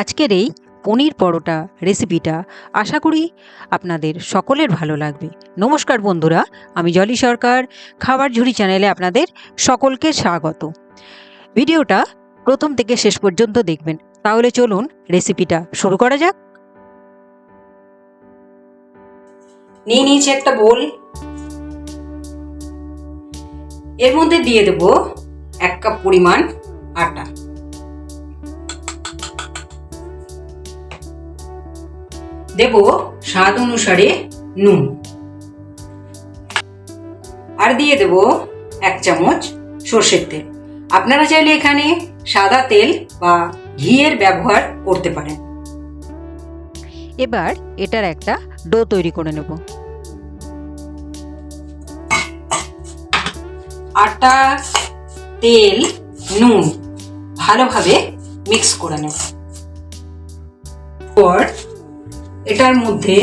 আজকের এই পনির পরোটা রেসিপিটা আশা করি আপনাদের সকলের ভালো লাগবে। নমস্কার বন্ধুরা, আমি জলি সরকার, খাবার ঝুড়ি চ্যানেলে আপনাদের সকলকে স্বাগত। ভিডিওটা প্রথম থেকে শেষ পর্যন্ত দেখবেন। তাহলে চলুন রেসিপিটা শুরু করা যাক। নিয়ে নিয়েছি একটা বোল, এর মধ্যে দিয়ে দেব 1 কাপ পরিমাণ আটা, দেব স্বাদ অনুসারে নুন, আর দিয়ে দেব 1 চামচ সর্ষের তেল। আপনারা চাইলে এখানে সাদা তেল বা ঘিয়ের ব্যবহার করতে পারেন। এবার এটার একটা ডো তৈরি করে নেব। আটা, তেল, নুন ভালোভাবে মিক্স করে নেব। পর এটার মধ্যে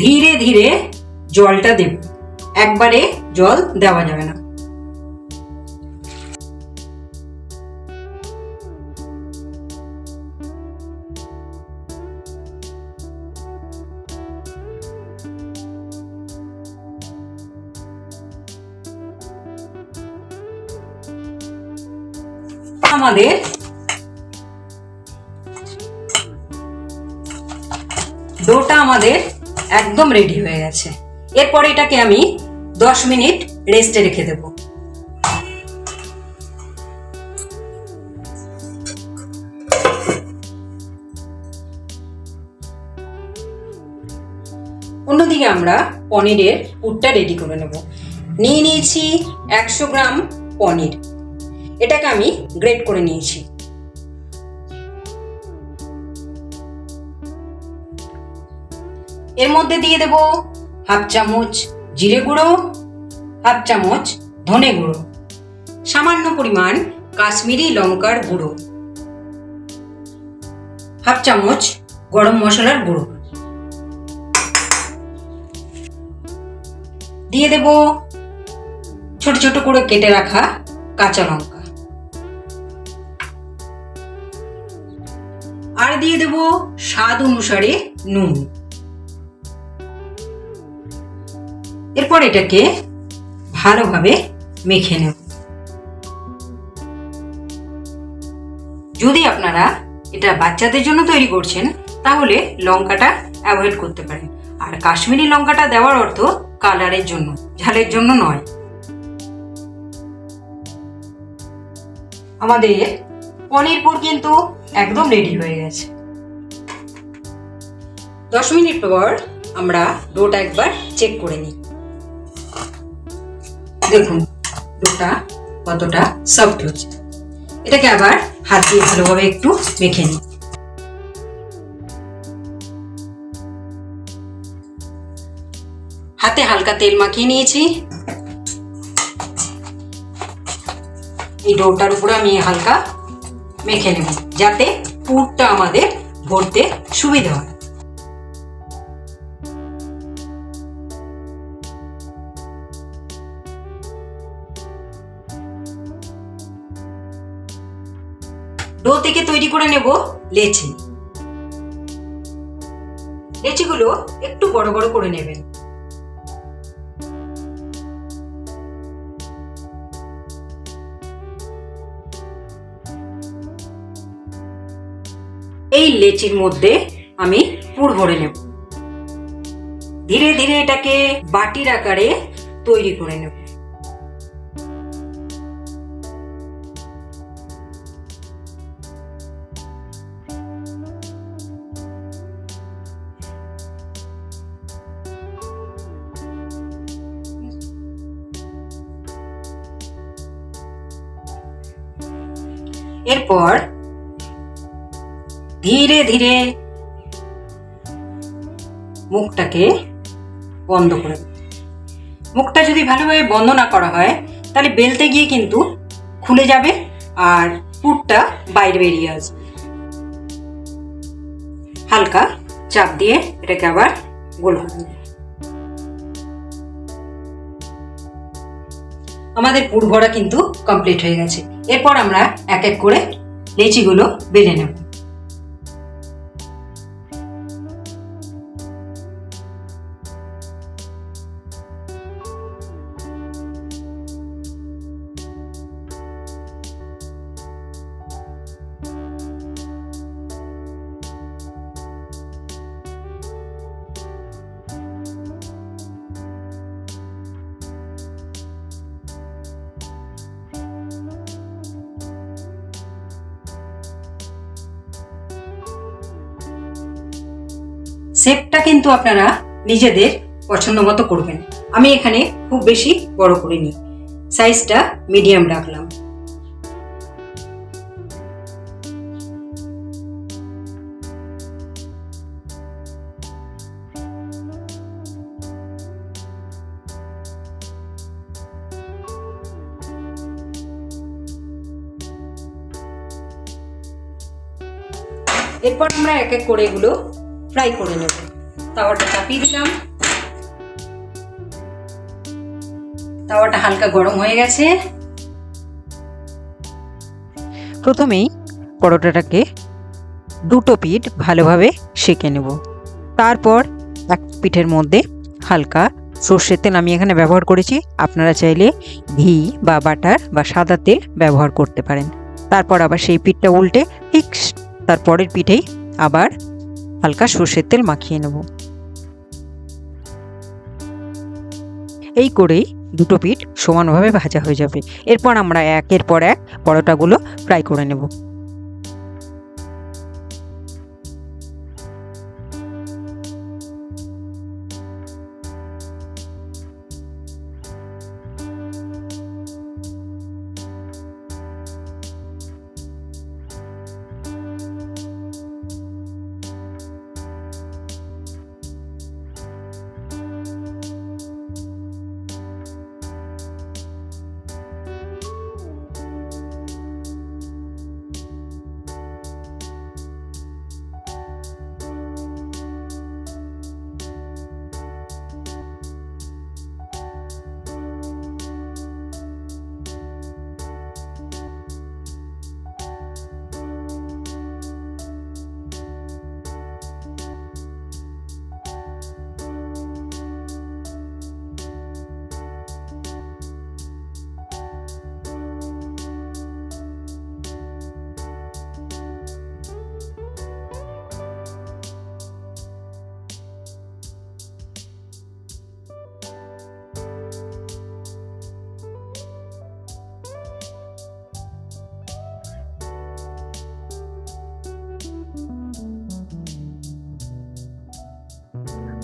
ধীরে ধীরে জলটা দেব, একবারে জল দেওয়া যাবে না। আমাদের ডোটা একদম রেডি হয়ে গেছে। এরপর এটাকে আমি 10 মিনিট রেস্টে রেখে দেব। অন্যদিকে আমরা পনিরের পুরটা রেডি করে নেব। নিয়ে নিয়েছি 100 গ্রাম পনির, এটাকে আমি গ্রেট করে নিয়েছি। এর মধ্যে দিয়ে দেব 1/2 চামচ জিরে গুঁড়ো, 1/2 চামচ ধনে গুঁড়ো, সামান্য পরিমাণ কাশ্মীরি লঙ্কার গুঁড়ো, 1/2 চামচ গরম মশলার গুঁড়ো, দিয়ে দেব ছোট ছোট করে কেটে রাখা কাঁচা লঙ্কা, আর দিয়ে দেব স্বাদ অনুসারে নুন। এরপর এটাকে ভালোভাবে মেখে নেব। যদি আপনারা এটা বাচ্চাদের জন্য তৈরি করছেন তাহলে লঙ্কাটা অ্যাভয়েড করতে পারেন, আর কাশ্মীরি লঙ্কাটা দেওয়ার অর্থ কালারের জন্য, ঝালের জন্য নয়। আমাদের পনির পুর কিন্তু একদম রেডি হয়ে গেছে। 10 মিনিট পর আমরা ডোটা একবার চেক করে নিই। দেখুন ডোটা কতটা সফট হচ্ছে। এটাকে আবার হাত দিয়ে ভালোভাবে একটু মেখে নিই। হাতে হালকা তেল মাখিয়ে নিয়েছি। এই ডোটার উপরে আমি হালকা মেখে নেব যাতে পুরটা আমাদের ভরতে সুবিধা হয়। ডো থেকে তৈরি করে নেব লেচি। লেচিগুলো একটু বড় বড় করে নেবেন। এই লেচির মধ্যে আমি পুর ভরে নেব। ধীরে ধীরে এটাকে বাটির আকারে তৈরি করে নেব। এরপর ধীরে ধীরে মুখটাকে বন্ধ করে দেব। মুখটা যদি ভালোভাবে বন্ধ না করা হয় তাহলে বেলতে গিয়ে কিন্তু খুলে যাবে আর পুরটা বাইরে বেরিয়ে আসবে। হালকা চাপ দিয়ে এটাকে আবার গোল করে দেব। আমাদের পুর ভরা কিন্তু কমপ্লিট হয়ে গেছে। এরপর আমরা এক এক করে লেচিগুলো বেলে নেব। শেপটা কিন্তু আপনারা নিজেদের পছন্দ মতো করবেন। আমি এখানে খুব বেশি বড় করিনি, সাইজটা মিডিয়াম রাখলাম। এরপর আমরা এক এক করে এগুলো ফ্রাই করে নেব। তাওয়াটা চাপিয়ে দিলাম, তাওয়াটা হালকা গরম হয়ে গেছে। প্রথমেই পরোটাটাকে দুটো পিঠ ভালোভাবে সেঁকে নেব। তারপর এক পিঠের মধ্যে হালকা সর্ষের তেল আমি এখানে ব্যবহার করেছি, আপনারা চাইলে ঘি বা বাটার বা সাদা তেল ব্যবহার করতে পারেন। তারপর আবার সেই পিঠটা উল্টে ঠিক তার পরের পিঠেই আবার হালকা সর্ষের তেল মাখিয়ে নেব। এই করেই দুটো পিঠ সমানভাবে ভাজা হয়ে যাবে। এরপর আমরা একের পর এক পরোটাগুলো ফ্রাই করে নেব।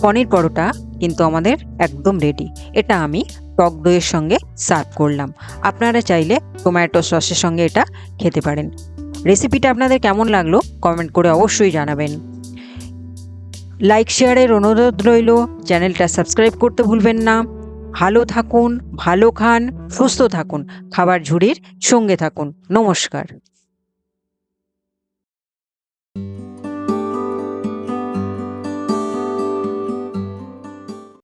পনির পরোটা কিন্তু আমাদের একদম রেডি। এটা আমি টক দইয়ের সঙ্গে সার্ভ করলাম। আপনারা চাইলে টমেটো সসের সঙ্গে এটা খেতে পারেন। রেসিপিটা আপনাদের কেমন লাগলো কমেন্ট করে অবশ্যই জানাবেন। লাইক শেয়ারের অনুরোধ রইল, চ্যানেলটা সাবস্ক্রাইব করতে ভুলবেন না। ভালো থাকুন, ভালো খান, সুস্থ থাকুন, খাবার ঝুড়ির সঙ্গে থাকুন। নমস্কার।